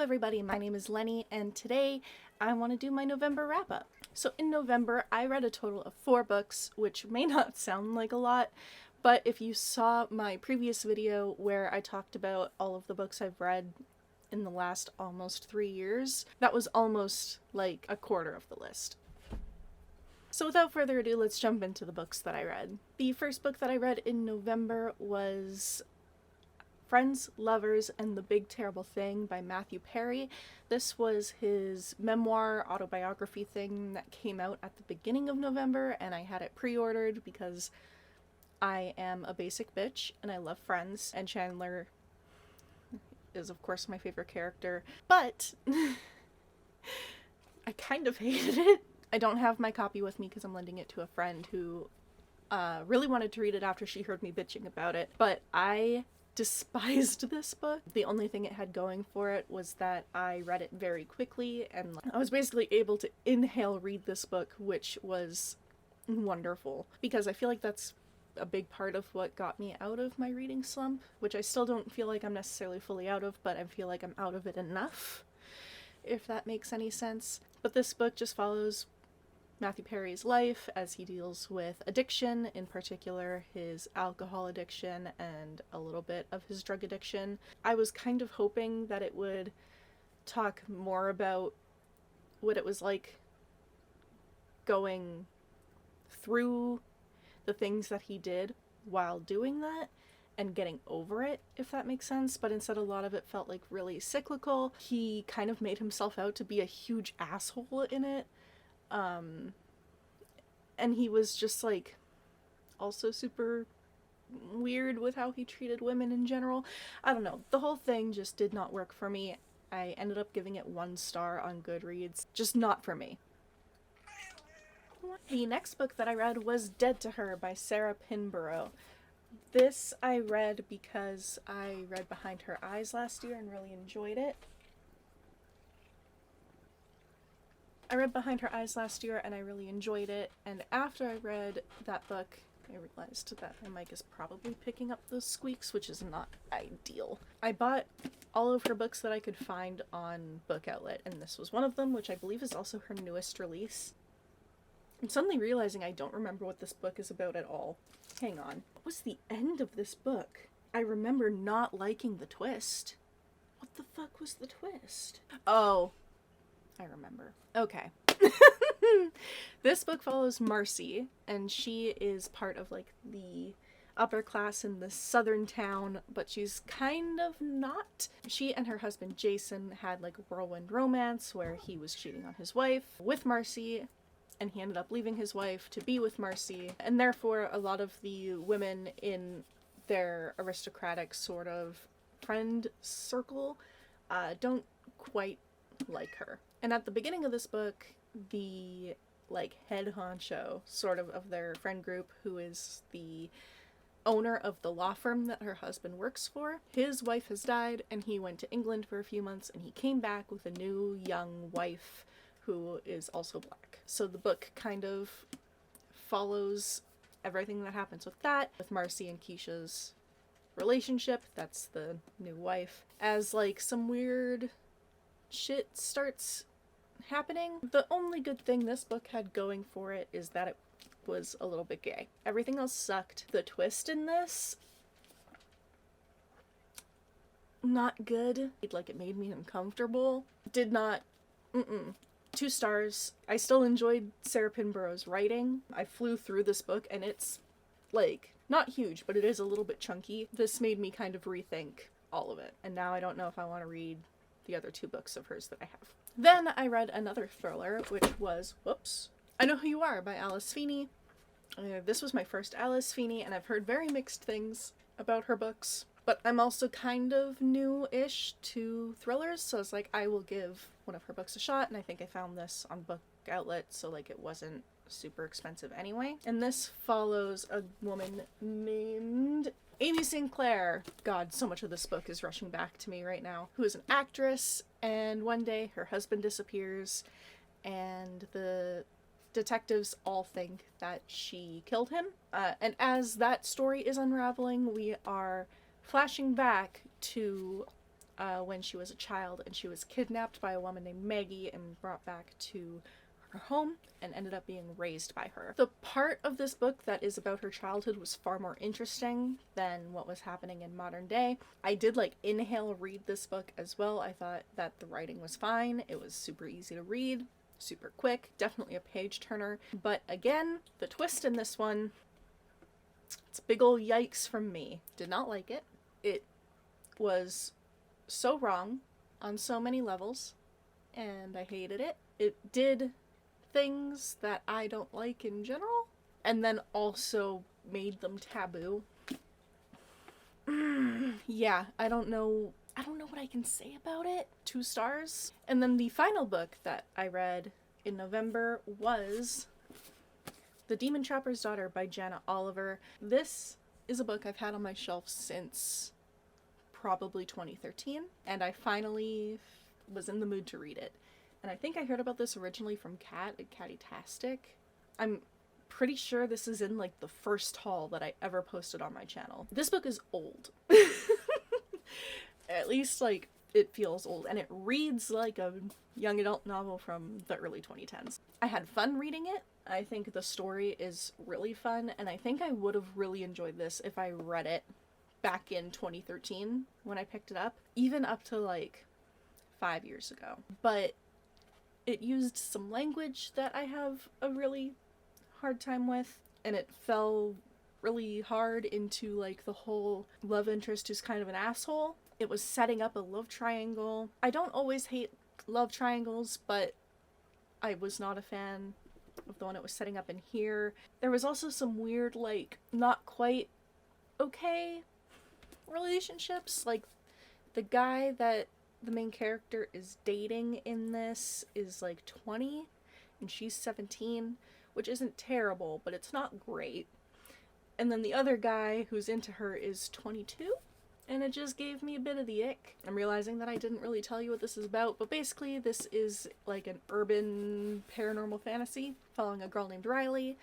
everybody, my name is Lenny, and today I want to do my November wrap-up. So in November, I read a total of 4 books, which may not sound like a lot, but if you saw my previous video where I talked about all of the books I've read in the last almost 3 years, that was almost like a quarter of the list. So without further ado, let's jump into the books that I read. The first book that I read in November was Friends, Lovers, and the Big Terrible Thing by Matthew Perry. This was his memoir autobiography thing that came out at the beginning of November, and I had it pre-ordered because I am a basic bitch and I love Friends, and Chandler is of course my favorite character, but I kind of hated it. I don't have my copy with me because I'm lending it to a friend who really wanted to read it after she heard me bitching about it, but I despised this book. The only thing it had going for it was that I read it very quickly, and I was basically able to inhale read this book, which was wonderful, because I feel like that's a big part of what got me out of my reading slump, which I still don't feel like I'm necessarily fully out of, but I feel like I'm out of it enough, if that makes any sense. But this book just follows Matthew Perry's life as he deals with addiction, in particular his alcohol addiction and a little bit of his drug addiction. I was kind of hoping that it would talk more about what it was like going through the things that he did while doing that and getting over it, if that makes sense, but instead a lot of it felt like really cyclical. He kind of made himself out to be a huge asshole in it. And he was just like also super weird with how he treated women in general. I don't know. The whole thing just did not work for me. I ended up giving it 1 star on Goodreads. Just not for me. The next book that I read was Dead to Her by Sarah Pinborough. This I read because I read Behind Her Eyes last year and really enjoyed it. I read Behind Her Eyes last year and I really enjoyed it, and after I read that book, I realized that my mic is probably picking up those squeaks, which is not ideal. I bought all of her books that I could find on Book Outlet, and this was one of them, which I believe is also her newest release. I'm suddenly realizing I don't remember what this book is about at all. Hang on. What was the end of this book? I remember not liking the twist. What the fuck was the twist? Oh, I remember. Okay. This book follows Marcy, and she is part of like the upper class in this southern town, but she's kind of not. She and her husband Jason had like a whirlwind romance where he was cheating on his wife with Marcy, and he ended up leaving his wife to be with Marcy, and therefore a lot of the women in their aristocratic sort of friend circle don't quite like her. And at the beginning of this book, the like head honcho sort of their friend group, who is the owner of the law firm that her husband works for, his wife has died and he went to England for a few months, and he came back with a new young wife who is also black. So the book kind of follows everything that happens with that, with Marcy and Keisha's relationship, that's the new wife, as like some weird shit starts happening. The only good thing this book had going for it is that it was a little bit gay. Everything else sucked. The twist in this, not good. Like, it made me uncomfortable. Did not, 2 stars. I still enjoyed Sarah Pinborough's writing. I flew through this book and it's like not huge, but it is a little bit chunky. This made me kind of rethink all of it, and now I don't know if I want to read the other 2 books of hers that I have. Then I read another thriller, which was, I Know Who You Are by Alice Feeney. This was my first Alice Feeney, and I've heard very mixed things about her books, but I'm also kind of new-ish to thrillers, so it's like I will give one of her books a shot, and I think I found this on Book Outlet, so like it wasn't super expensive anyway. And this follows a woman named Amy Sinclair, God, so much of this book is rushing back to me right now, who is an actress, and one day her husband disappears, and the detectives all think that she killed him. And as that story is unraveling, we are flashing back to when she was a child, and she was kidnapped by a woman named Maggie and brought back to her home and ended up being raised by her. The part of this book that is about her childhood was far more interesting than what was happening in modern day. I did inhale read this book as well. I thought that the writing was fine. It was super easy to read, super quick, definitely a page turner. But again, the twist in this one, it's a big ol' yikes from me. Did not like it. It was so wrong on so many levels, and I hated it. It did things that I don't like in general, and then also made them taboo. Yeah, I don't know what I can say about it. 2 stars. And then the final book that I read in November was The Demon Trapper's Daughter by Jana Oliver. This is a book I've had on my shelf since probably 2013, and I finally was in the mood to read it. And I think I heard about this originally from Kat at Catty-tastic. I'm pretty sure this is in the first haul that I ever posted on my channel. This book is old. At least it feels old, and it reads like a young adult novel from the early 2010s. I had fun reading it. I think the story is really fun, and I think I would have really enjoyed this if I read it back in 2013 when I picked it up, even up to 5 years ago. But it used some language that I have a really hard time with, and it fell really hard into the whole love interest who's kind of an asshole. It was setting up a love triangle. I don't always hate love triangles, but I was not a fan of the one it was setting up in here. There was also some weird, not quite okay relationships. The guy that the main character is dating in this is 20 and she's 17, which isn't terrible, but it's not great. And then the other guy who's into her is 22, and it just gave me a bit of the ick. I'm realizing that I didn't really tell you what this is about, but basically this is an urban paranormal fantasy following a girl named Riley,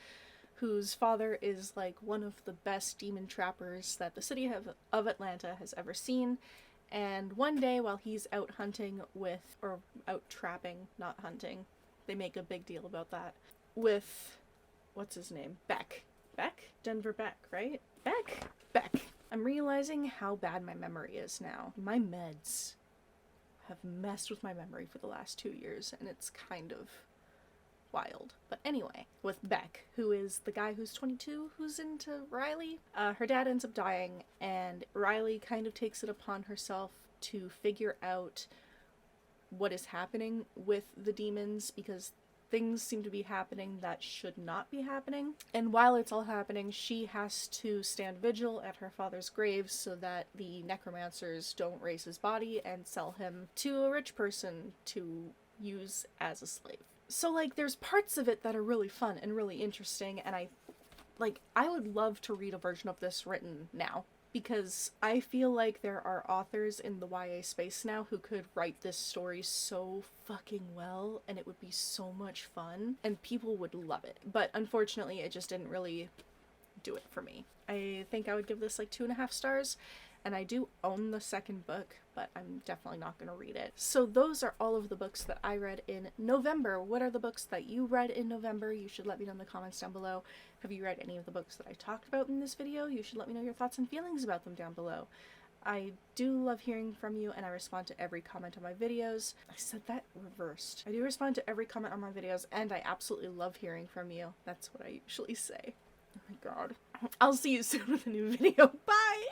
whose father is one of the best demon trappers that the city of Atlanta has ever seen. And one day while he's out hunting or out trapping, not hunting, they make a big deal about that, with, what's his name? Beck. Denver Beck, right? Beck. I'm realizing how bad my memory is now. My meds have messed with my memory for the last 2 years, and it's kind of wild. But anyway, with Beck, who is the guy who's 22, who's into Riley, her dad ends up dying, and Riley kind of takes it upon herself to figure out what is happening with the demons, because things seem to be happening that should not be happening. And while it's all happening, she has to stand vigil at her father's grave so that the necromancers don't raise his body and sell him to a rich person to use as a slave. So there's parts of it that are really fun and really interesting, and I would love to read a version of this written now, because I feel like there are authors in the YA space now who could write this story so fucking well, and it would be so much fun, and people would love it. But unfortunately, it just didn't really do it for me. I think I would give this 2.5 stars, and I do own the second book, but I'm definitely not going to read it. So those are all of the books that I read in November. What are the books that you read in November? You should let me know in the comments down below. Have you read any of the books that I talked about in this video? You should let me know your thoughts and feelings about them down below. I do love hearing from you, and I respond to every comment on my videos. I said that reversed. I do respond to every comment on my videos, and I absolutely love hearing from you. That's what I usually say. Oh my god. I'll see you soon with a new video. Bye!